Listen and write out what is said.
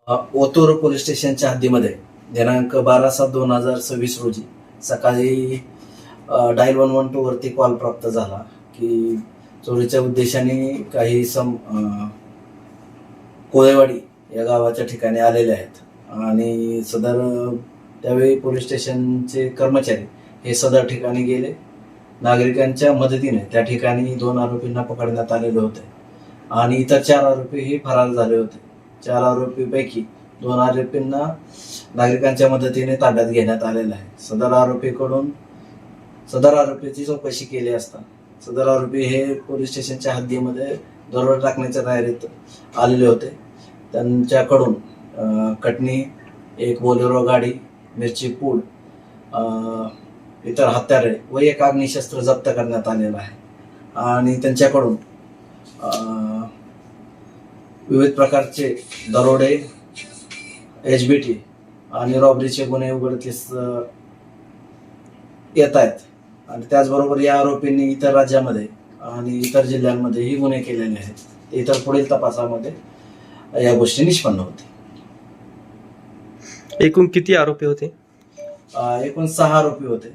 Otur police स्टेशनच्या हद्दीमध्ये दिनांक 12/7/2026 रोजी सकाळी डायल 112 वरती कॉल प्राप्त झाला की चोरीच्या उद्देशाने काही कोळेवाडी या गावाच्या ठिकाणी आलेले आहेत आणि त्यावेळी पोलीस स्टेशनचे कर्मचारी हे सदर ठिकाणी गेले. नागरिकांच्या मदतीने त्या ठिकाणी 2 आरोपींना पकडण्यात आलेले होते आणि इतर 4 आरोपी हे फरार झाले होते. 4 आरोपीपैकी 2 आरोपींना नागरिकांच्या मदतीने ताब्यात घेण्यात आलेलं आहे. सदर आरोपीची चौकशी केली असता सदर आरोपी हे पोलीस स्टेशनच्या हद्दीमध्ये दरोडा टाकण्याच्या तयारीत आलेले होते. त्यांच्याकडून कटणी, एक बोलेरो गाडी, मिरची पूड, इतर हत्यारे व एक अग्निशस्त्र जप्त करण्यात आलेलं आहे आणि त्यांच्याकडून विविध प्रकारचे दरोडे, HBT आणि रॉबरीचे गुन्हे उघडकीस येत आहेत आणि त्याचबरोबर या आरोपींनी इतर राज्यामध्ये आणि इतर जिल्ह्यांमध्येही गुन्हे केलेले आहेत. इतर पुढील तपासामध्ये या गोष्टी निष्पन्न होतील. एकूण किती आरोपी होते? एकूण 6 आरोपी होते.